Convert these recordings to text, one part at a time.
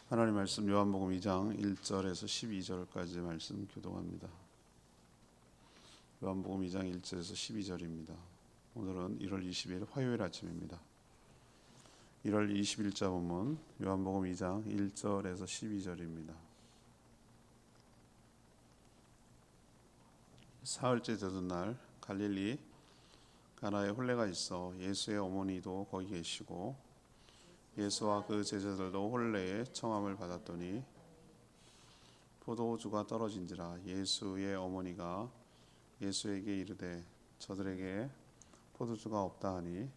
하나님 말씀 요한복음 2장 1절에서 12절까지 말씀 교독합니다. 요한복음 2장 1절에서 12절입니다. 오늘은 1월 20일 화요일 아침입니다. 1월 20일자 본문 요한복음 2장 1절에서 12절입니다. 사흘째 되던 날 갈릴리 가나에 혼례가 있어 예수의 어머니도 거기 계시고 예수와 그 제자들도 혼례에 청함을 받았더니 포도주가 떨어진지라. 예수의 어머니가 예수에게 이르되 저들에게 포도주가 없다 하니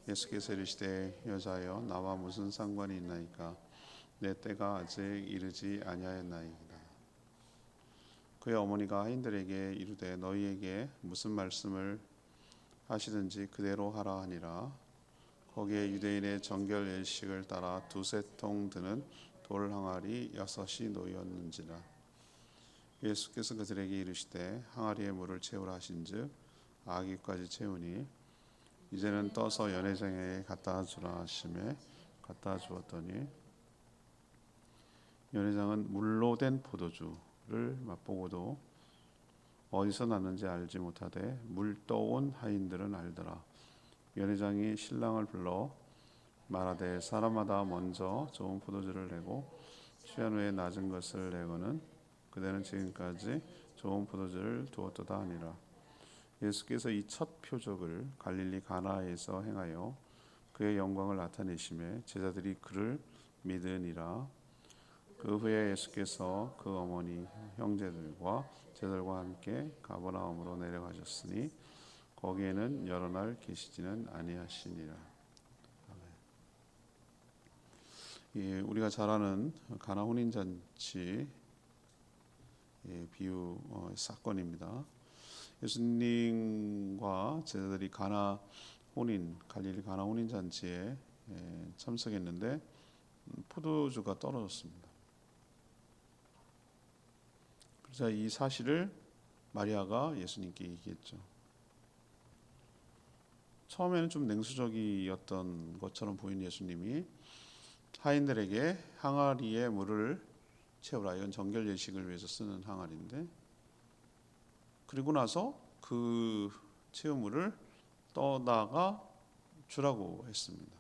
예수께서 이르시되 여자여 나와 무슨 상관이 있나이까 내 때가 아직 이르지 아니하였나이다. 그의 어머니가 하인들에게 이르되 너희에게 무슨 말씀을 하시든지 그대로 하라 하니라. 거기에 유대인의 정결 예식을 따라 두세 통 드는 돌 항아리 6이 놓였는지라. 예수께서 그들에게 이르시되 항아리에 물을 채우라 하신즉 아기까지 채우니 이제는 떠서 연회장에 갖다 주라 하심에 갖다 주었더니 연회장은 물로 된 포도주를 맛보고도 어디서 났는지 알지 못하되 물 떠온 하인들은 알더라. 연회장이 신랑을 불러 말하되 사람마다 먼저 좋은 포도주를 내고 취한 후에 낮은 것을 내고는 그대는 지금까지 좋은 포도주를 두었도다 하니라. 예수께서 이 첫 표적을 갈릴리 가나에서 행하여 그의 영광을 나타내심에 제자들이 그를 믿으니라. 그 후에 예수께서 그 어머니 형제들과 제자들과 함께 가버나움으로 내려가셨으니 거기에는 여러 날 계시지는 아니하시니라. 예, 우리가 잘 아는 가나 혼인잔치 비유 사건입니다. 예수님과 제자들이 갈릴리 가나 혼인잔치에 참석했는데 포도주가 떨어졌습니다. 그래서 이 사실을 마리아가 예수님께 얘기했죠. 처음에는 좀 냉수적이었던 것처럼 보인 예수님이 하인들에게 항아리에 물을 채우라. 이건 정결 예식을 위해서 쓰는 항아리인데, 그리고 나서 그 채운 물을 떠다가 주라고 했습니다.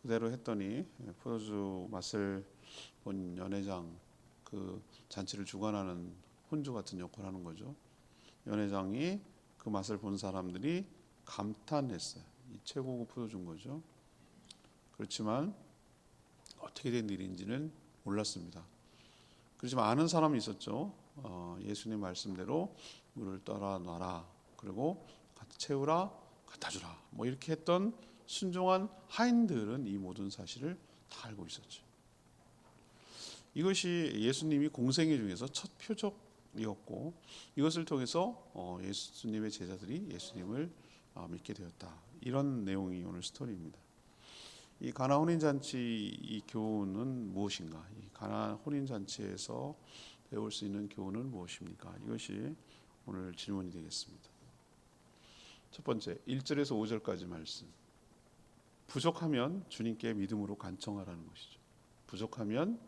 그대로 했더니 포도주 맛을 본 연회장, 그 잔치를 주관하는 혼주 같은 역할을 하는 거죠. 연회장이 그 맛을 본 사람들이 감탄했어요. 이 최고급 포도주인 거죠. 그렇지만 어떻게 된 일인지는 몰랐습니다. 그렇지만 아는 사람이 있었죠. 예수님 말씀대로 물을 떠라 놔라. 그리고 채우라, 갖다 주라. 뭐 이렇게 했던 순종한 하인들은 이 모든 사실을 다 알고 있었죠. 이것이 예수님이 공생애 중에서 첫 표적이었고 이것을 통해서 예수님의 제자들이 예수님을 믿게 되었다. 이런 내용이 오늘 스토리입니다. 이 가나 혼인잔치 이 교훈은 무엇인가? 이 가나 혼인잔치에서 배울 수 있는 교훈은 무엇입니까? 이것이 오늘 질문이 되겠습니다. 첫 번째, 1절에서 5절까지 말씀. 부족하면 주님께 믿음으로 간청하라는 것이죠. 부족하면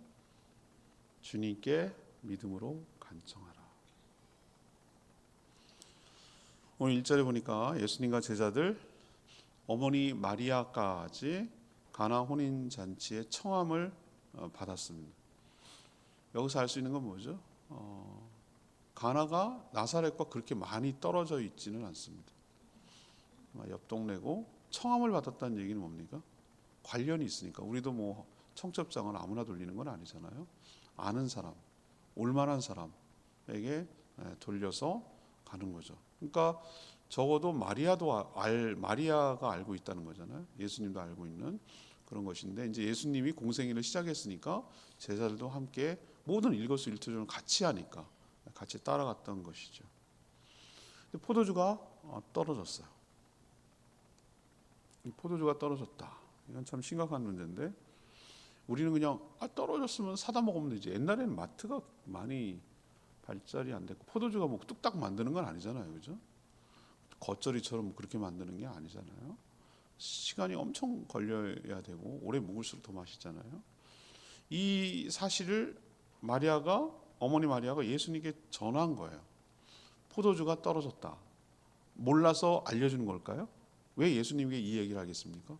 주님께 믿음으로 간청하라. 오늘 1절에 보니까 예수님과 제자들, 어머니 마리아까지 가나 혼인잔치의 청함을 받았습니다. 여기서 알 수 있는 건 뭐죠? 가나가 나사렛과 그렇게 많이 떨어져 있지는 않습니다. 옆 동네고 청함을 받았다는 얘기는 뭡니까? 관련이 있으니까. 우리도 뭐 청첩장을 아무나 돌리는 건 아니잖아요. 아는 사람, 올만한 사람에게 돌려서 가는 거죠. 그러니까 적어도 마리아가 알고 있다는 거잖아요. 예수님도 알고 있는 그런 것인데 이제 예수님이 공생애를 시작했으니까 제자들도 함께 모든 일거수일투족을 같이 하니까 같이 따라갔던 것이죠. 근데 포도주가 떨어졌어요. 이 포도주가 떨어졌다. 이건 참 심각한 문제인데 우리는 그냥 떨어졌으면 사다 먹으면 되지. 옛날에는 마트가 많이 발달이 안 됐고 포도주가 뭐 뚝딱 만드는 건 아니잖아요, 그죠? 겉절이처럼 그렇게 만드는 게 아니잖아요. 시간이 엄청 걸려야 되고 오래 묵을수록 더 맛있잖아요. 이 사실을 어머니 마리아가 예수님께 전한 거예요. 포도주가 떨어졌다. 몰라서 알려주는 걸까요? 왜 예수님께 이 얘기를 하겠습니까?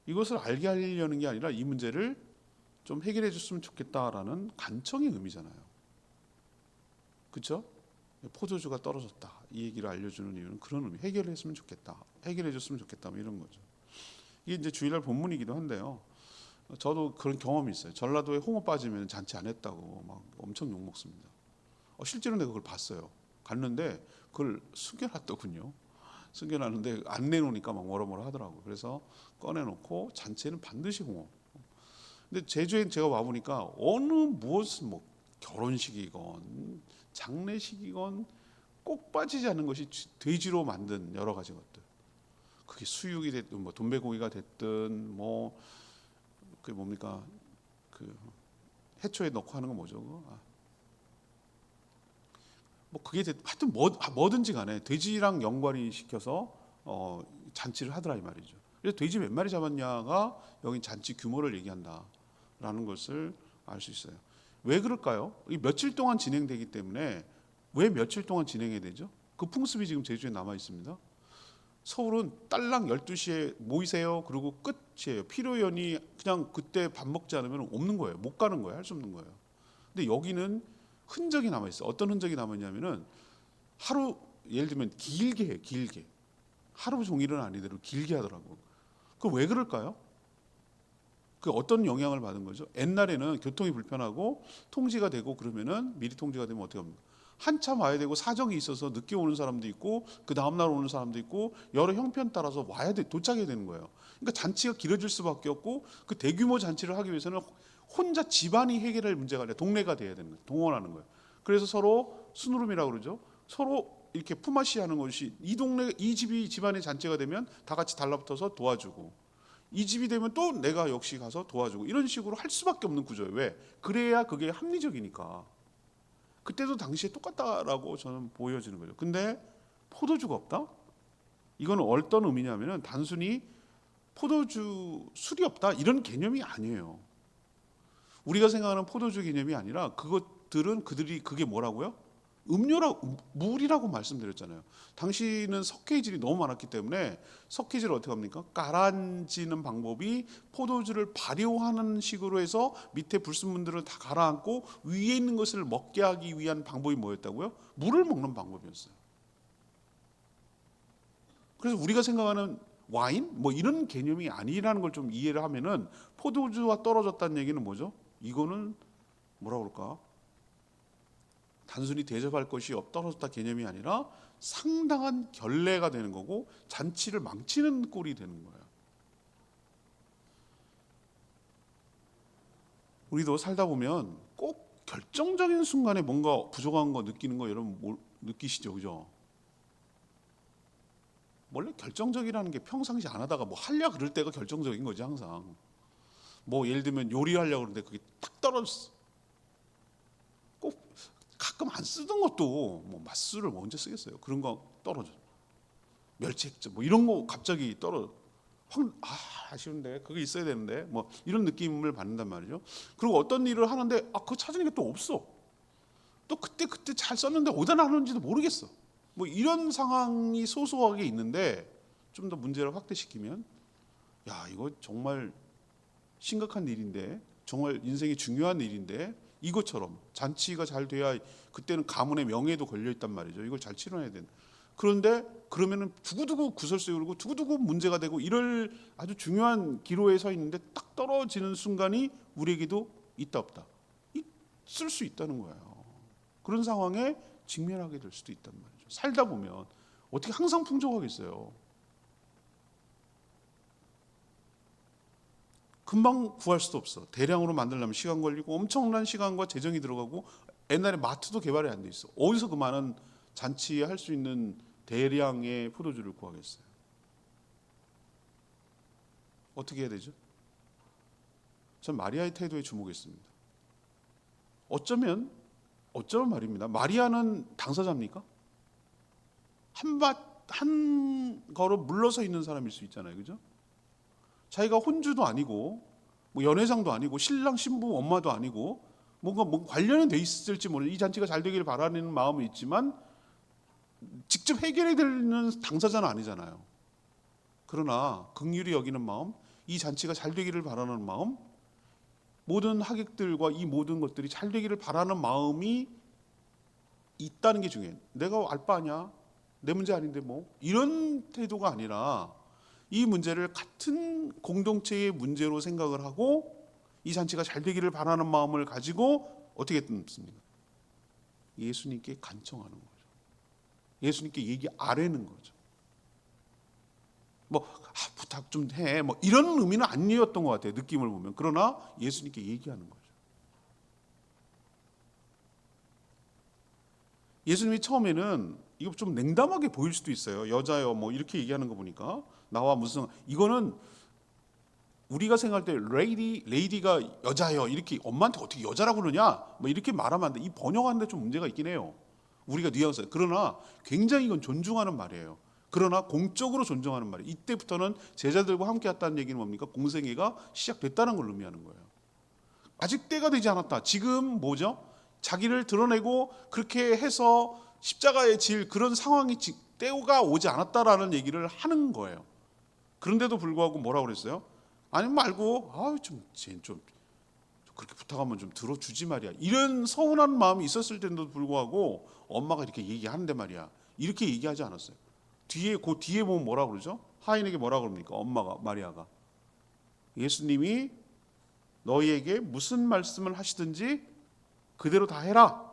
이것을 알게 하려는 게 아니라 이 문제를 좀 해결해 줬으면 좋겠다라는 간청의 의미잖아요. 그렇죠? 포도주가 떨어졌다. 이 얘기를 알려주는 이유는 그런 의미. 해결했으면 좋겠다. 해결해 줬으면 좋겠다. 뭐 이런 거죠. 이게 이제 주일날 본문이기도 한데요. 저도 그런 경험이 있어요. 전라도에 홍어 빠지면 잔치 안 했다고 막 엄청 욕 먹습니다. 실제로 내가 그걸 봤어요. 갔는데 그걸 숨겨놨더군요. 숨겨놨는데 안 내놓으니까 막 뭐라 하더라고요. 그래서 꺼내놓고 잔치에는 반드시 홍어. 근데 제주에 제가 와보니까 무슨 뭐 결혼식이건 장례식이건 꼭 빠지지 않는 것이 돼지로 만든 여러 가지 것들. 그게 수육이 됐든 뭐 돈베고기가 됐든 뭐 그게 뭡니까 그 해초에 넣고 하는 거 뭐죠? 뭐 그게 하여튼 뭐든지 간에 돼지랑 연관이 시켜서 잔치를 하더라 이 말이죠. 그래서 돼지 몇 마리 잡았냐가 여기 잔치 규모를 얘기한다라는 것을 알 수 있어요. 왜 그럴까요? 이 며칠 동안 진행되기 때문에 왜 며칠 동안 진행해야 되죠? 그 풍습이 지금 제주에 남아 있습니다. 서울은 딸랑 12시에 모이세요. 그리고 끝이에요. 피로연이 그냥 그때 밥 먹지 않으면 없는 거예요. 못 가는 거예요. 할 수 없는 거예요. 근데 여기는 흔적이 남아 있어요. 어떤 흔적이 남았냐면은 하루 예를 들면 길게 해요. 길게. 하루 종일은 아니더라도 길게 하더라고. 그 왜 그럴까요? 그 어떤 영향을 받은 거죠? 옛날에는 교통이 불편하고 통지가 되고 그러면은 미리 통지가 되면 어떻게 합니까? 한참 와야 되고 사정이 있어서 늦게 오는 사람도 있고 그 다음 날 오는 사람도 있고 여러 형편 따라서 도착해야 되는 거예요. 그러니까 잔치가 길어질 수밖에 없고 그 대규모 잔치를 하기 위해서는 혼자 집안이 해결할 문제가 아니라 동네가 돼야 되는 거예요. 동원하는 거예요. 그래서 서로 순으름이라고 그러죠. 서로 이렇게 품앗이 하는 것이 이 집이 집안의 잔치가 되면 다 같이 달라붙어서 도와주고 이 집이 되면 또 내가 역시 가서 도와주고 이런 식으로 할 수밖에 없는 구조예요. 왜? 그래야 그게 합리적이니까. 그때도 당시에 똑같다라고 저는 보여지는 거죠. 근데 포도주가 없다? 이건 어떤 의미냐면은 단순히 포도주 술이 없다 이런 개념이 아니에요. 우리가 생각하는 포도주 개념이 아니라 그들이 그게 뭐라고요? 물이라고 말씀드렸잖아요. 당시는 석회질이 너무 많았기 때문에 석회질을 어떻게 합니까? 가라앉히는 방법이 포도주를 발효하는 식으로 해서 밑에 불순물들을 다 가라앉고 위에 있는 것을 먹게 하기 위한 방법이 뭐였다고요? 물을 먹는 방법이었어요. 그래서 우리가 생각하는 와인 뭐 이런 개념이 아니라는 걸 좀 이해를 하면은 포도주와 떨어졌다는 얘기는 뭐죠? 이거는 뭐라 그럴까? 단순히 대접할 것이 떨어졌다 개념이 아니라 상당한 결례가 되는 거고 잔치를 망치는 꼴이 되는 거예요. 우리도 살다 보면 꼭 결정적인 순간에 뭔가 부족한 거 느끼는 거 여러분 느끼시죠, 그죠? 원래 결정적이라는 게 평상시 안 하다가 뭐 하려 그럴 때가 결정적인 거지 항상. 뭐 예를 들면 요리하려고 그러는데 그게 딱 떨어졌어. 꼭 가끔 안 쓰던 것도 뭐 맛술을 뭐 언제 쓰겠어요? 그런 거 떨어져. 멸치액젓 뭐 이런 거 갑자기 떨어져. 아쉬운데 그게 있어야 되는데 뭐 이런 느낌을 받는단 말이죠. 그리고 어떤 일을 하는데 그거 찾으니까 또 없어. 또 그때 잘 썼는데 어디다 놨는지도 모르겠어. 뭐 이런 상황이 소소하게 있는데 좀 더 문제를 확대시키면 이거 정말 심각한 일인데 정말 인생이 중요한 일인데 이것처럼 잔치가 잘 돼야 그때는 가문의 명예도 걸려 있단 말이죠. 이걸 잘 치러내야 된다. 그런데 그러면은 두고두고 구설수에 오르고 두고두고 문제가 되고 이럴 아주 중요한 기로에 서 있는데 딱 떨어지는 순간이 우리에게도 있다 없다. 있을 수 있다는 거예요. 그런 상황에 직면하게 될 수도 있단 말이죠. 살다 보면 어떻게 항상 풍족하겠어요. 금방 구할 수도 없어. 대량으로 만들려면 시간 걸리고 엄청난 시간과 재정이 들어가고 옛날에 마트도 개발이 안 돼 있어. 어디서 그 많은 잔치에 할 수 있는 대량의 포도주를 구하겠어요. 어떻게 해야 되죠? 전 마리아의 태도에 주목했습니다. 어쩌면 말입니다. 마리아는 당사자입니까? 한 걸음 물러서 있는 사람일 수 있잖아요, 그죠? 자기가 혼주도 아니고 뭐 연회장도 아니고 신랑 신부 엄마도 아니고 뭔가 뭐 관련은 돼 있을지 모르는 이 잔치가 잘 되기를 바라는 마음은 있지만 직접 해결해야 되는 당사자는 아니잖아요. 그러나 긍휼히 여기는 마음, 이 잔치가 잘 되기를 바라는 마음, 모든 하객들과 이 모든 것들이 잘 되기를 바라는 마음이 있다는 게 중요해요. 내가 알 바 아냐? 내 문제 아닌데 뭐 이런 태도가 아니라 이 문제를 같은 공동체의 문제로 생각을 하고 이 잔치가 잘 되기를 바라는 마음을 가지고 어떻게 했습니까? 예수님께 간청하는 거죠. 예수님께 얘기하라는 거죠. 뭐 부탁 좀 해, 뭐 이런 의미는 아니었던 것 같아요. 느낌을 보면. 그러나 예수님께 얘기하는 거죠. 예수님이 처음에는 이거 좀 냉담하게 보일 수도 있어요. 여자요, 뭐 이렇게 얘기하는 거 보니까 나와 무슨 이거는 우리가 생각할 때 레이디가 여자요 이렇게 엄마한테 어떻게 여자라고 그러냐 뭐 이렇게 말하면 안 돼. 이 번역하는데 좀 문제가 있긴 해요. 우리가 뉘앙스. 그러나 굉장히 이건 존중하는 말이에요. 그러나 공적으로 존중하는 말이에요. 이때부터는 제자들과 함께 했다는 얘기는 뭡니까? 공생애가 시작됐다는 걸 의미하는 거예요. 아직 때가 되지 않았다. 지금 뭐죠? 자기를 드러내고 그렇게 해서 십자가에 질 그런 상황이 때가 오지 않았다라는 얘기를 하는 거예요. 그런데도 불구하고 뭐라고 그랬어요? 아니 말고 좀 그렇게 부탁하면 좀 들어주지 말이야. 이런 서운한 마음이 있었을 텐데도 불구하고 엄마가 이렇게 얘기하는데 말이야. 이렇게 얘기하지 않았어요. 그 뒤에 보면 뭐라고 그러죠? 하인에게 뭐라고 그럽니까? 엄마가 마리아가 예수님이 너희에게 무슨 말씀을 하시든지 그대로 다 해라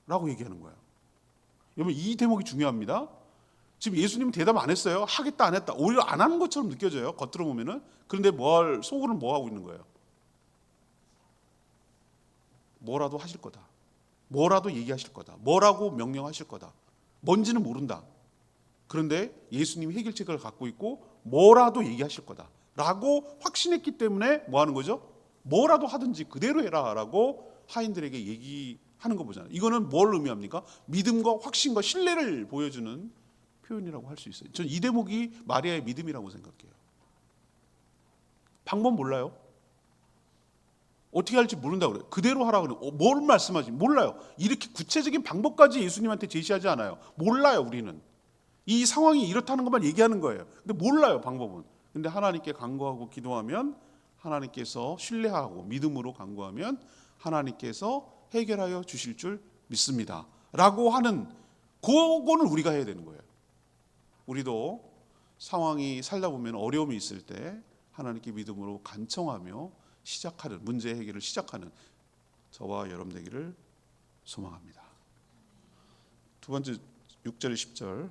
라고 얘기하는 거예요. 여러분 이 대목이 중요합니다. 지금 예수님은 대답 안 했어요. 하겠다 안 했다. 오히려 안 하는 것처럼 느껴져요. 겉으로 보면은. 그런데 속으로는 뭐 하고 있는 거예요? 뭐라도 하실 거다. 뭐라도 얘기하실 거다. 뭐라고 명령하실 거다. 뭔지는 모른다. 그런데 예수님이 해결책을 갖고 있고 뭐라도 얘기하실 거다. 라고 확신했기 때문에 뭐 하는 거죠? 뭐라도 하든지 그대로 해라 라고 하인들에게 얘기하는 거 보잖아요. 이거는 뭘 의미합니까? 믿음과 확신과 신뢰를 보여주는 표현이라고 할 수 있어요. 저는 이 대목이 마리아의 믿음이라고 생각해요. 방법 몰라요? 어떻게 할지 모른다고 그래요. 그대로 하라고 그래요. 뭘 말씀하지? 몰라요. 이렇게 구체적인 방법까지 예수님한테 제시하지 않아요. 몰라요, 우리는. 이 상황이 이렇다는 것만 얘기하는 거예요. 근데 몰라요, 방법은. 근데 하나님께 간구하고 기도하면 하나님께서 신뢰하고 믿음으로 간구하면 하나님께서 해결하여 주실 줄 믿습니다. 라고 하는 그거는 우리가 해야 되는 거예요. 우리도 상황이 살다 보면 어려움이 있을 때 하나님께 믿음으로 간청하며 시작하는 문제 해결을 시작하는 저와 여러분 되기를 소망합니다. 두 번째 6절 10절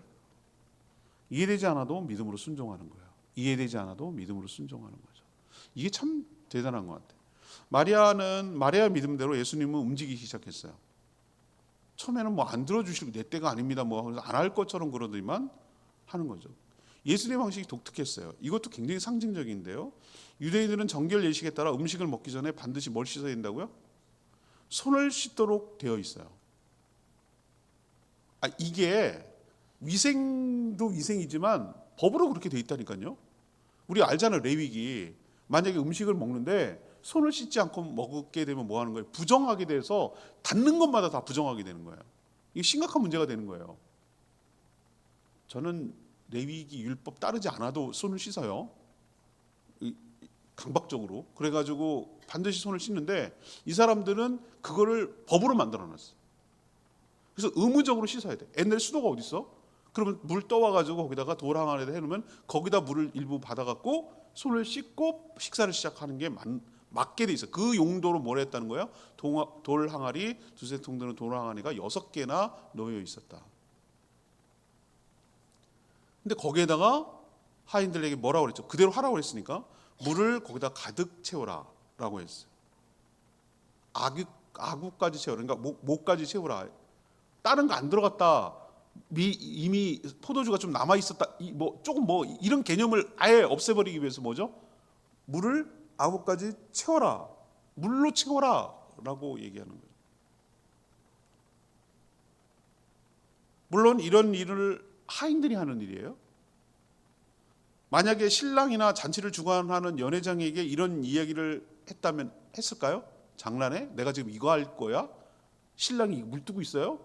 이해되지 않아도 믿음으로 순종하는 거예요. 이해되지 않아도 믿음으로 순종하는 거죠. 이게 참 대단한 것 같아요. 마리아 믿음대로 예수님은 움직이기 시작했어요. 처음에는 뭐 안 들어주시고 내 때가 아닙니다. 뭐 안 할 것처럼 그러더니만 하는 거죠. 예수님의 방식이 독특했어요. 이것도 굉장히 상징적인데요. 유대인들은 정결 예식에 따라 음식을 먹기 전에 반드시 뭘 씻어야 된다고요? 손을 씻도록 되어 있어요. 이게 위생도 위생이지만 법으로 그렇게 되어 있다니까요. 우리 알잖아요. 레위기. 만약에 음식을 먹는데 손을 씻지 않고 먹게 되면 뭐 하는 거예요? 부정하게 돼서 닿는 것마다 다 부정하게 되는 거예요. 이게 심각한 문제가 되는 거예요. 저는 레위기 율법 따르지 않아도 손을 씻어요. 강박적으로. 그래가지고 반드시 손을 씻는데 이 사람들은 그거를 법으로 만들어놨어요. 그래서 의무적으로 씻어야 돼. 옛날에 수도가 어디 있어? 그러면 물 떠와가지고 거기다가 돌 항아리에다 해놓으면 거기다 물을 일부 받아갖고 손을 씻고 식사를 시작하는 게 맞게 돼 있어요. 그 용도로 뭘 했다는 거예요? 돌 항아리 두세 통 드는 돌 항아리가 6개나 놓여 있었다. 근데 거기에다가 하인들에게 뭐라고 그랬죠? 그대로 하라고 그랬으니까 물을 거기다 가득 채워라 라고 했어요. 아구까지 채워라. 그러니까 목까지 채우라. 다른 거 안 들어갔다. 이미 포도주가 좀 남아 있었다. 조금 이런 개념을 아예 없애버리기 위해서 뭐죠? 물을 아구까지 채워라. 물로 채워라라고 얘기하는 거예요. 물론 이런 일을 하인들이 하는 일이에요. 만약에 신랑이나 잔치를 주관하는 연회장에게 이런 이야기를 했다면 했을까요? 장난해? 내가 지금 이거 할 거야? 신랑이 물 뜨고 있어요?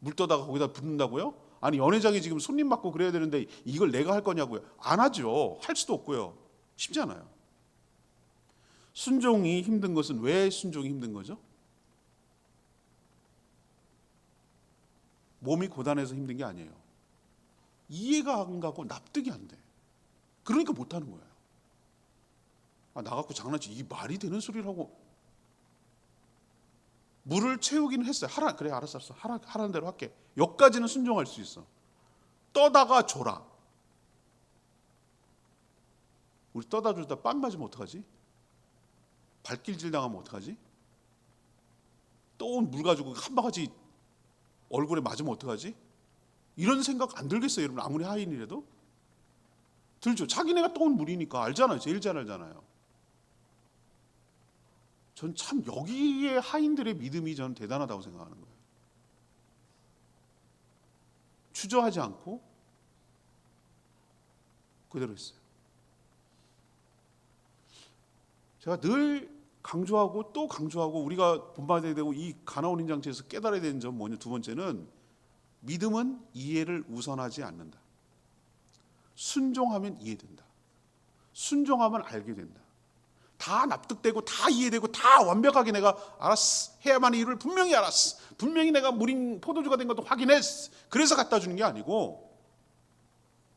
물 떠다가 거기다 붓는다고요? 아니 연회장이 지금 손님 맞고 그래야 되는데 이걸 내가 할 거냐고요? 안 하죠. 할 수도 없고요. 쉽지 않아요. 순종이 힘든 것은 왜 순종이 힘든 거죠? 몸이 고단해서 힘든 게 아니에요. 이해가 안 가고 납득이 안 돼. 그러니까 못하는 거예요. 나 갖고 장난치 이게 말이 되는 소리라고. 물을 채우기는 했어요. 하라 그래 알았어. 하라는 대로 할게. 여기까지는 순종할 수 있어. 떠다가 줘라. 우리 떠다 주다 빤 맞으면 어떡하지? 발길질 당하면 어떡하지? 떠온 물 가지고 한 바가지 얼굴에 맞으면 어떡하지? 이런 생각 안 들겠어요, 여러분? 아무리 하인이라도 들죠. 자기네가 떠온 물이니까 알잖아요. 제일 잘 알잖아요. 전 참 여기에 하인들의 믿음이 저는 대단하다고 생각하는 거예요. 추저하지 않고 그대로 했어요. 제가 늘 강조하고 또 강조하고 우리가 본받아야 되고 이 가나온 인장체에서 깨달아야 되는 점 뭐냐? 두 번째는 믿음은 이해를 우선하지 않는다. 순종하면 이해된다. 순종하면 알게 된다. 다 납득되고 다 이해되고 다 완벽하게 내가 알았어. 해야만 할 일을 분명히 알았어. 분명히 내가 물인 포도주가 된 것도 확인했어. 그래서 갖다 주는 게 아니고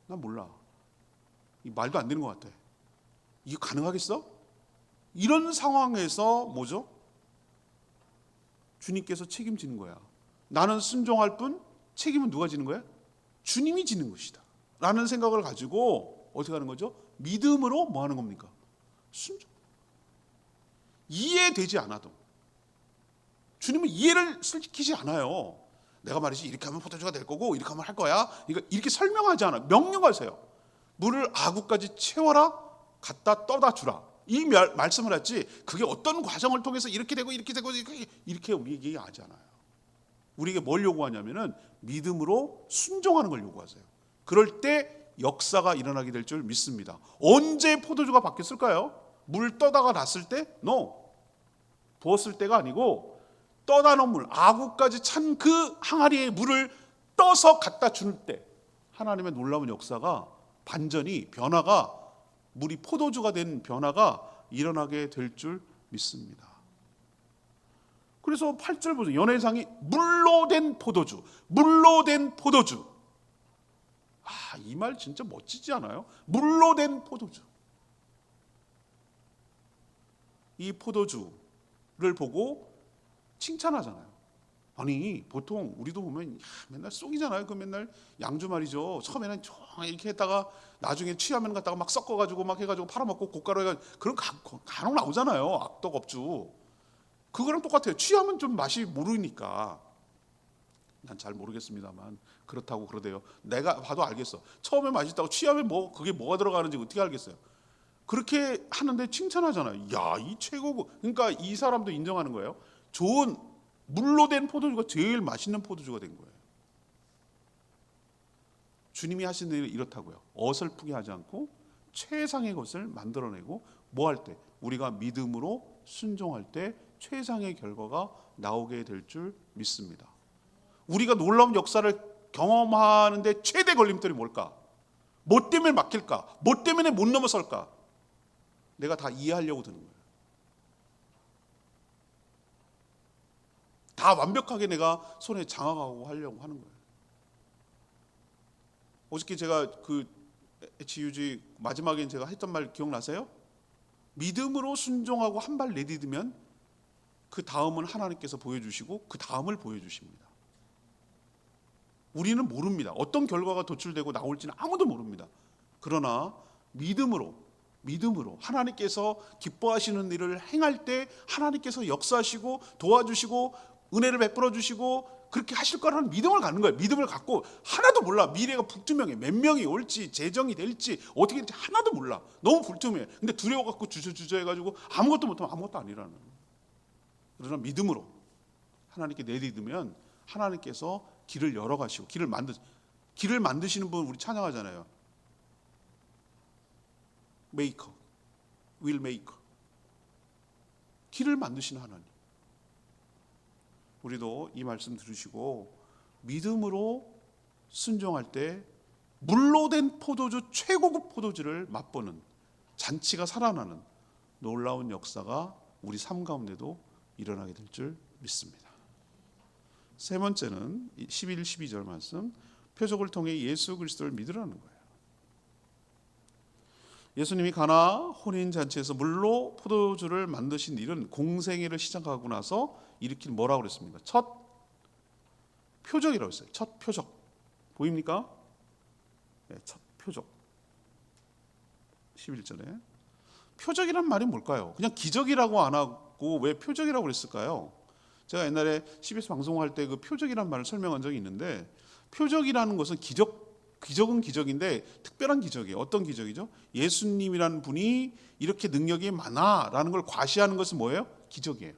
난 몰라. 이 말도 안 되는 것 같아. 이게 가능하겠어? 이런 상황에서 뭐죠? 주님께서 책임지는 거야. 나는 순종할 뿐 책임은 누가 지는 거야? 주님이 지는 것이다. 라는 생각을 가지고 어떻게 하는 거죠? 믿음으로 뭐 하는 겁니까? 순종. 이해되지 않아도 주님은 이해를 시키지 않아요. 내가 말이지 이렇게 하면 포도주가 될 거고 이렇게 하면 할 거야. 이렇게 설명하지 않아요. 명령하세요. 물을 아구까지 채워라. 갖다 떠다 주라. 이 말씀을 했지 그게 어떤 과정을 통해서 이렇게 되고 이렇게 우리에게 하지 않아요. 우리에게 뭘 요구하냐면은 믿음으로 순종하는 걸 요구하세요. 그럴 때 역사가 일어나게 될 줄 믿습니다. 언제 포도주가 바뀌었을까요? 물 떠다가 놨을 때? No. 부었을 때가 아니고 떠다 놓은 물, 아구까지 찬 그 항아리에 물을 떠서 갖다 줄 때 하나님의 놀라운 역사가 반전이 변화가 물이 포도주가 된 변화가 일어나게 될 줄 믿습니다. 그래서 8절 보세요. 연회장이 물로 된 포도주, 물로 된 포도주. 이 말 진짜 멋지지 않아요? 물로 된 포도주. 이 포도주를 보고 칭찬하잖아요. 아니 보통 우리도 보면 맨날 쏙이잖아요. 그 맨날 양주 말이죠. 처음에는 이렇게 했다가 나중에 취하면 갖다가 막 섞어가지고 막 해가지고 팔아먹고 고가루 해가지고 그런 간혹 나오잖아요. 악덕 업주. 그거랑 똑같아요. 취하면 좀 맛이 모르니까. 난 잘 모르겠습니다만 그렇다고 그러대요. 내가 봐도 알겠어. 처음에 맛있다고 취하면 그게 뭐가 들어가는지 어떻게 알겠어요. 그렇게 하는데 칭찬하잖아요. 야, 이 최고고. 그러니까 이 사람도 인정하는 거예요. 좋은 물로 된 포도주가 제일 맛있는 포도주가 된 거예요. 주님이 하시는 일은 이렇다고요. 어설프게 하지 않고 최상의 것을 만들어내고 뭐 할 때? 우리가 믿음으로 순종할 때 최상의 결과가 나오게 될 줄 믿습니다. 우리가 놀라운 역사를 경험하는데 최대 걸림돌이 뭘까? 뭐 때문에 막힐까? 뭐 때문에 못 넘어설까? 내가 다 이해하려고 드는 거예요. 다 완벽하게 내가 손에 장악하고 하려고 하는 거예요. 어저께 제가 그 HUG 마지막에 제가 했던 말 기억나세요? 믿음으로 순종하고 한 발 내디디면 그 다음은 하나님께서 보여주시고 그 다음을 보여주십니다. 우리는 모릅니다. 어떤 결과가 도출되고 나올지는 아무도 모릅니다. 그러나 믿음으로 하나님께서 기뻐하시는 일을 행할 때 하나님께서 역사하시고 도와주시고 은혜를 베풀어 주시고 그렇게 하실 거라는 믿음을 갖는 거예요. 믿음을 갖고 하나도 몰라. 미래가 불투명해. 몇 명이 올지 재정이 될지 어떻게 될지 하나도 몰라. 너무 불투명해. 근데 두려워 갖고 주저주저 해가지고 아무것도 못하면 아무것도 아니라는. 그러나 믿음으로 하나님께 내딛으면 하나님께서 길을 열어가시고 길을 만드시는 분 우리 찬양하잖아요. 메이커, 윌 메이커. 길을 만드시는 하나님. 우리도 이 말씀 들으시고 믿음으로 순종할 때 물로 된 포도주, 최고급 포도주를 맛보는, 잔치가 살아나는 놀라운 역사가 우리 삶 가운데도 일어나게 될 줄 믿습니다. 세 번째는 11, 12절 말씀, 표적을 통해 예수 그리스도를 믿으라는 거예요. 예수님이 가나 혼인잔치에서 물로 포도주를 만드신 일은 공생애를 시작하고 나서 일으킨 뭐라고 그랬습니까? 첫 표적이라고 했어요. 첫 표적. 보입니까? 네, 첫 표적. 11절에. 표적이란 말이 뭘까요? 그냥 기적이라고 안 하고 왜 표적이라고 그랬을까요? 제가 옛날에 CBS 방송할 때 그 표적이란 말을 설명한 적이 있는데, 표적이라는 것은 기적은 기적인데 특별한 기적이에요. 어떤 기적이죠? 예수님이라는 분이 이렇게 능력이 많아라는 걸 과시하는 것은 뭐예요? 기적이에요.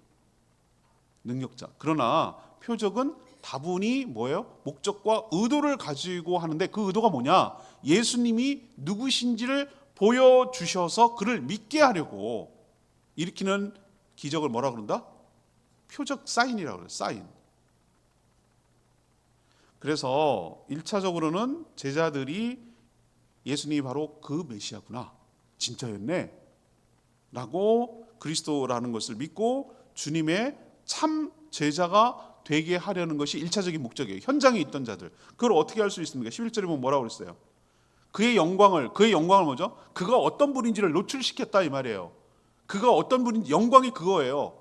능력자. 그러나 표적은 다분히 뭐예요? 목적과 의도를 가지고 하는데, 그 의도가 뭐냐? 예수님이 누구신지를 보여주셔서 그를 믿게 하려고 일으키는 기적을 뭐라 그런다? 표적, 사인이라고 그래요. 사인. 그래서 1차적으로는 제자들이 예수님이 바로 그 메시아구나, 진짜였네 라고 그리스도라는 것을 믿고 주님의 참 제자가 되게 하려는 것이 1차적인 목적이에요. 현장에 있던 자들. 그걸 어떻게 할 수 있습니까? 11절에 보면 뭐라고 그랬어요? 그의 영광을 뭐죠? 그가 어떤 분인지를 노출시켰다 이 말이에요. 그가 어떤 분인지, 영광이 그거예요.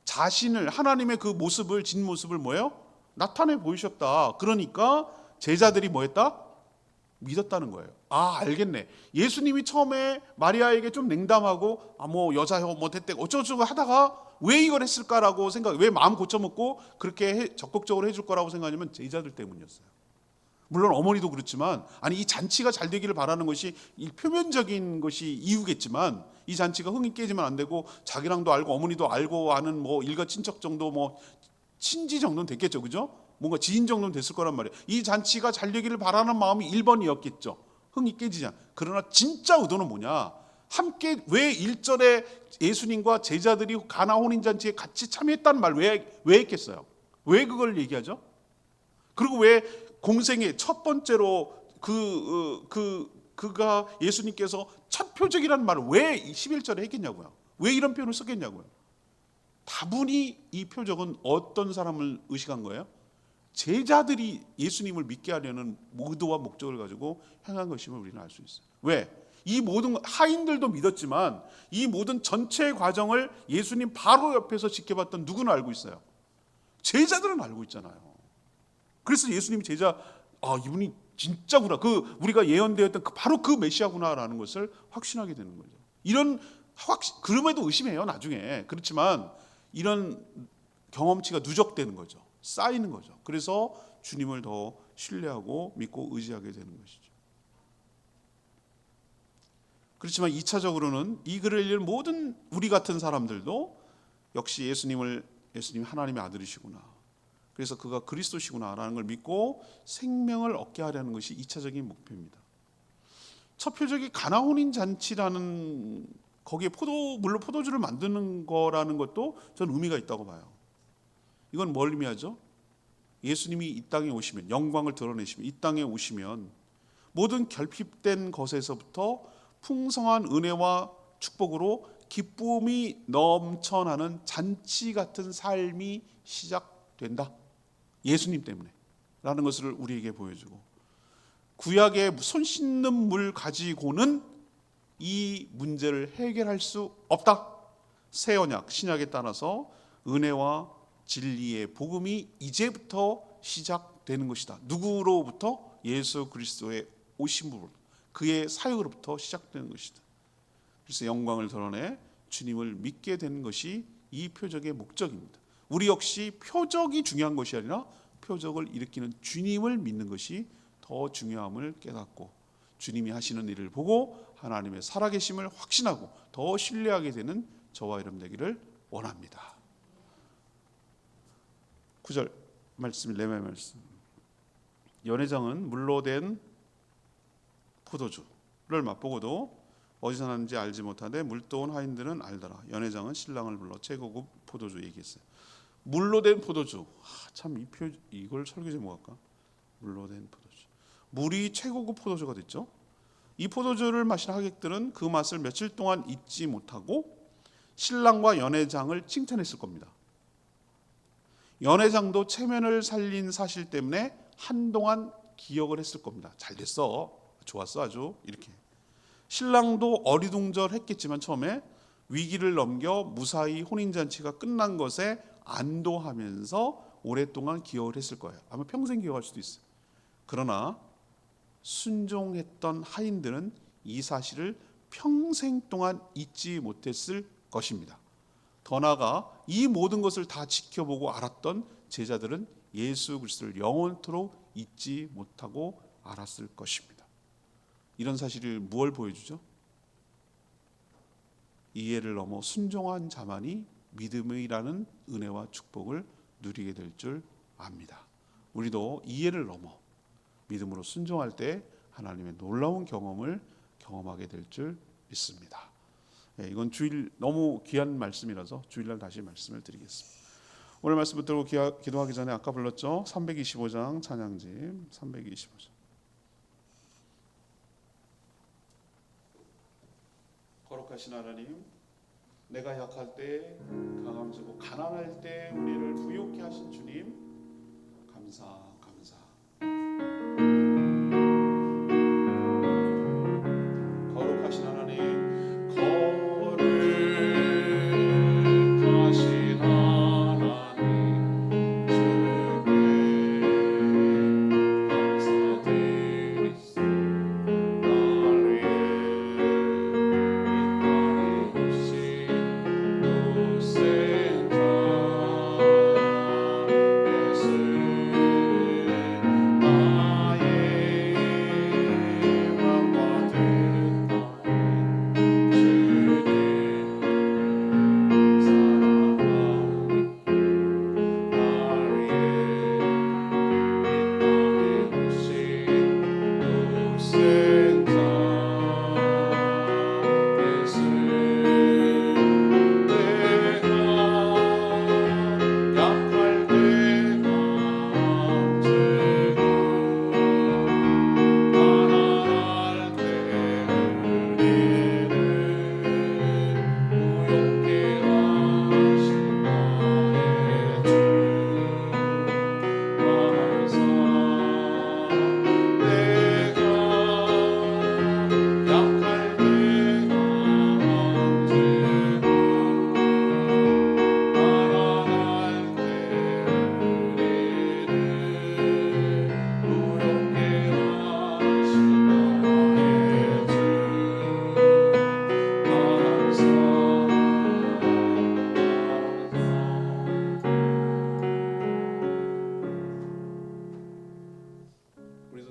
자신을, 하나님의 그 모습을, 진모습을 뭐예요? 나타내 보이셨다. 그러니까 제자들이 뭐 했다? 믿었다는 거예요. 아, 알겠네. 예수님이 처음에 마리아에게 좀 냉담하고 뭐 여자여 뭐 됐대 어쩌고저쩌고 하다가 왜 이걸 했을까라고 왜 마음 고쳐먹고 그렇게 적극적으로 해줄 거라고 생각하냐면 제자들 때문이었어요. 물론 어머니도 그렇지만, 아니 이 잔치가 잘 되기를 바라는 것이 이 표면적인 것이 이유겠지만, 이 잔치가 흥이 깨지면 안 되고 자기랑도 알고 어머니도 알고 아는 뭐 일가 친척 정도, 뭐 친지 정도는 됐겠죠, 그죠? 뭔가 지인 정도는 됐을 거란 말이에요. 이 잔치가 잘 되기를 바라는 마음이 1번이었겠죠. 흥이 깨지지 않. 그러나 진짜 의도는 뭐냐? 함께 왜 1절에 예수님과 제자들이 가나 혼인 잔치에 같이 참여했다는 말 왜 했겠어요? 왜 그걸 얘기하죠? 그리고 왜 공생의 첫 번째로 그가 예수님께서 첫 표적이라는 말을 왜 11절에 했겠냐고요? 왜 이런 표현을 썼겠냐고요? 다분히 이 표적은 어떤 사람을 의식한 거예요? 제자들이 예수님을 믿게 하려는 의도와 목적을 가지고 행한 것임을 우리는 알 수 있어요. 왜? 이 모든 하인들도 믿었지만 이 모든 전체 과정을 예수님 바로 옆에서 지켜봤던 누구는 알고 있어요? 제자들은 알고 있잖아요. 그래서 예수님이 이분이 진짜구나, 우리가 예언되었던 바로 그 메시아구나라는 것을 확신하게 되는 거죠. 그럼에도 의심해요, 나중에. 그렇지만 이런 경험치가 누적되는 거죠. 쌓이는 거죠. 그래서 주님을 더 신뢰하고 믿고 의지하게 되는 것이죠. 그렇지만 2차적으로는 이 글을 읽는 모든 우리 같은 사람들도 역시 예수님이 하나님의 아들이시구나, 그래서 그가 그리스도시구나라는 걸 믿고 생명을 얻게 하려는 것이 2차적인 목표입니다. 첫 표적이 가나 혼인 잔치라는, 거기에 물로 포도주를 만드는 거라는 것도 저는 의미가 있다고 봐요. 이건 뭘 의미하죠? 예수님이 이 땅에 오시면, 영광을 드러내시면, 이 땅에 오시면 모든 결핍된 것에서부터 풍성한 은혜와 축복으로 기쁨이 넘쳐나는 잔치 같은 삶이 시작된다. 예수님 때문에 라는 것을 우리에게 보여주고, 구약의 손 씻는 물 가지고는 이 문제를 해결할 수 없다. 새 언약, 신약에 따라서 은혜와 진리의 복음이 이제부터 시작되는 것이다. 누구로부터? 예수 그리스도의 오심으로, 그의 사역으로부터 시작되는 것이다. 그래서 영광을 드러내 주님을 믿게 되는 것이 이 표적의 목적입니다. 우리 역시 표적이 중요한 것이 아니라 표적을 일으키는 주님을 믿는 것이 더 중요함을 깨닫고, 주님이 하시는 일을 보고 하나님의 살아계심을 확신하고 더 신뢰하게 되는 저와 여러분 되기를 원합니다. 9절 말씀, 레위기 말씀. 연회장은 물로 된 포도주를 맛보고도 어디서 났는지 알지 못하되 물도 온 하인들은 알더라. 연회장은 신랑을 불러 최고급 포도주 얘기했어요. 물로 된 포도주. 참 이걸 설교 제목할까? 물로 된 포도주. 물이 최고급 포도주가 됐죠. 이 포도주를 마신 하객들은 그 맛을 며칠 동안 잊지 못하고 신랑과 연회장을 칭찬했을 겁니다. 연회장도 체면을 살린 사실 때문에 한동안 기억을 했을 겁니다. 잘 됐어, 좋았어 아주, 이렇게. 신랑도 어리둥절했겠지만 처음에 위기를 넘겨 무사히 혼인잔치가 끝난 것에 안도하면서 오랫동안 기억을 했을 거예요. 아마 평생 기억할 수도 있어요. 그러나 순종했던 하인들은 이 사실을 평생 동안 잊지 못했을 것입니다. 더 나아가 이 모든 것을 다 지켜보고 알았던 제자들은 예수 그리스도를 영원토록 잊지 못하고 알았을 것입니다. 이런 사실이 무엇을 보여주죠? 이해를 넘어 순종한 자만이 믿음이라는 은혜와 축복을 누리게 될 줄 압니다. 우리도 이해를 넘어 믿음으로 순종할 때 하나님의 놀라운 경험을 경험하게 될 줄 믿습니다. 이건 주일 너무 귀한 말씀이라서 주일날 다시 말씀을 드리겠습니다. 오늘 말씀 붙들고 기도하기 전에 아까 불렀죠? 325장 찬양집 325장. 거룩하신 하나님, 내가 약할 때 강함 주고 가난할 때 우리를 부욕케 하신 주님, 감사. 거룩하신 하나님, 거룩하신 하나님, 주께 감사드리소.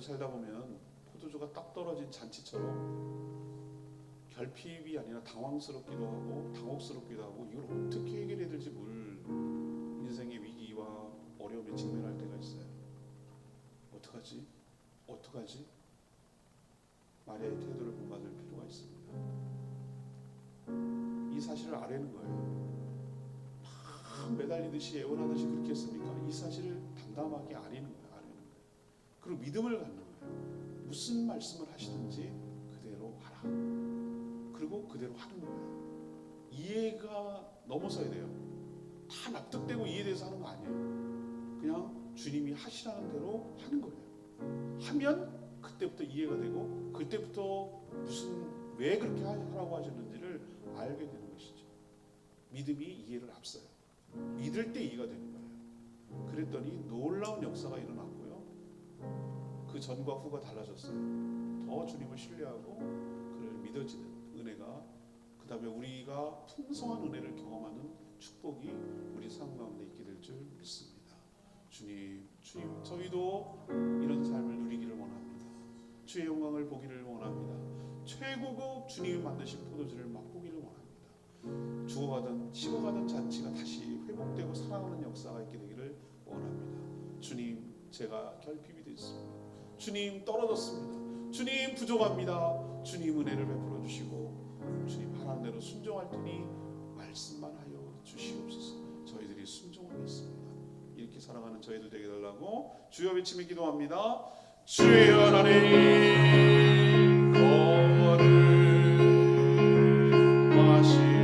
살다 보면 포도주가 딱 떨어진 잔치처럼 결핍이 아니라 당황스럽기도 하고 당혹스럽기도 하고 이걸 어떻게 해결해야 될지 모를 인생의 위기와 어려움에 직면할 때가 있어요. 어떡하지? 마리아의 태도를 본받을 필요가 있습니다. 이 사실을 아뢰는 거예요. 막 매달리듯이 애원하듯이 그렇게 했습니까? 이 사실을 담담하게 아뢰는 거예요. 그리고 믿음을 갖는 거예요. 무슨 말씀을 하시든지 그대로 하라. 그리고 그대로 하는 거예요. 이해가 넘어서야 돼요. 다 납득되고 이해돼서 하는 거 아니에요. 그냥 주님이 하시라는 대로 하는 거예요. 하면 그때부터 이해가 되고 그때부터 왜 그렇게 하라고 하셨는지를 알게 되는 것이죠. 믿음이 이해를 앞서요. 믿을 때 이해가 되는 거예요. 그랬더니 놀라운 역사가 일어났고요. 그 전과 후가 달라졌어요. 더 주님을 신뢰하고 그를 믿어지는 은혜가, 그 다음에 우리가 풍성한 은혜를 경험하는 축복이 우리 삶 가운데 있게 될 줄 믿습니다. 주님, 저희도 이런 삶을 누리기를 원합니다. 주의 영광을 보기를 원합니다. 최고급 주님이 만드신 포도주를 맛보기를 원합니다. 죽어가던 식어가던 잔치가 다시 회복되고 살아나는 역사가 있게 되기를 원합니다. 주님, 제가 결핍이 됐습니다. 주님, 떨어졌습니다. 주님 부족합니다. 주님 은혜를 베풀어 주시고 주님 하라는 대로 순종할 테니 말씀만 하여 주시옵소서. 저희들이 순종하겠습니다. 이렇게 살아가는 저희들 되게 달라고 주여 외치며 기도합니다. 주여 하나님 거를 마시나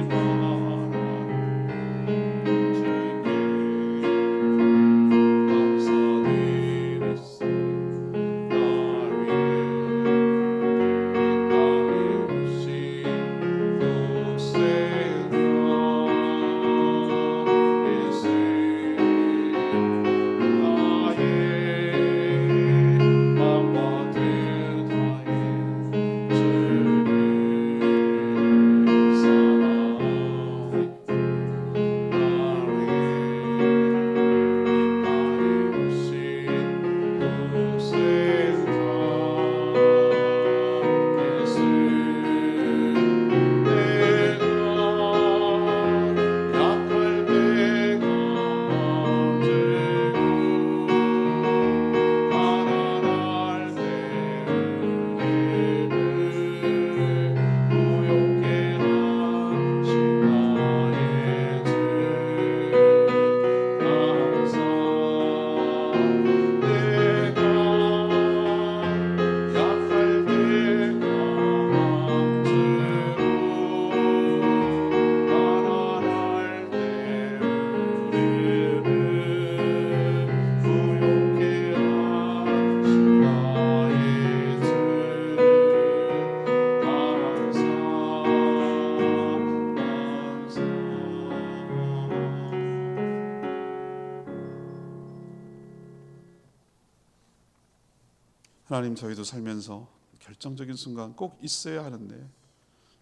하나님, 저희도 살면서 결정적인 순간 꼭 있어야 하는데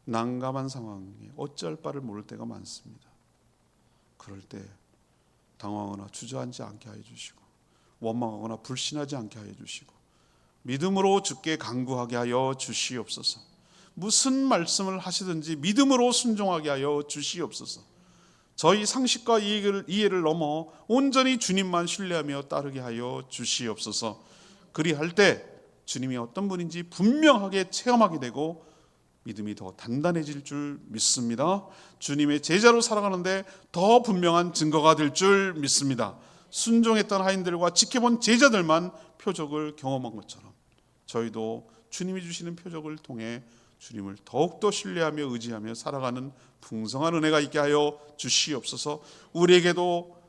난감한 상황에 어찌할 바를 모를 때가 많습니다. 그럴 때 당황하거나 주저앉지 않게 하여 주시고 원망하거나 불신하지 않게 하여 주시고 믿음으로 주께 간구하게 하여 주시옵소서. 무슨 말씀을 하시든지 믿음으로 순종하게 하여 주시옵소서. 저희 상식과 이해를 넘어 온전히 주님만 신뢰하며 따르게 하여 주시옵소서. 그리할 때 주님이 어떤 분인지 분명하게 체험하게 되고 믿음이 더 단단해질 줄 믿습니다. 주님의 제자로 살아가는데 더 분명한 증거가 될 줄 믿습니다. 순종했던 하인들과 지켜본 제자들만 표적을 경험한 것처럼 저희도 주님이 주시는 표적을 통해 주님을 더욱더 신뢰하며 의지하며 살아가는 풍성한 은혜가 있게 하여 주시옵소서. 우리에게도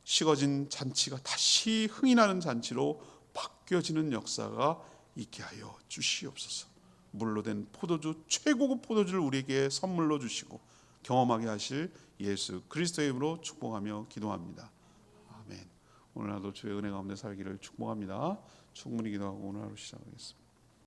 식어진 잔치가 다시 흥이 나는 잔치로 바뀌어지는 역사가 있게 하여 주시옵소서. 물로 된 포도주, 최고급 포도주를 우리에게 선물로 주시고 경험하게 하실 예수 그리스도의 이름으로 축복하며 기도합니다. 아멘. 오늘 하루도 주의 은혜 가운데 살기를 축복합니다. 충분히 기도하고 오늘 하루 시작하겠습니다.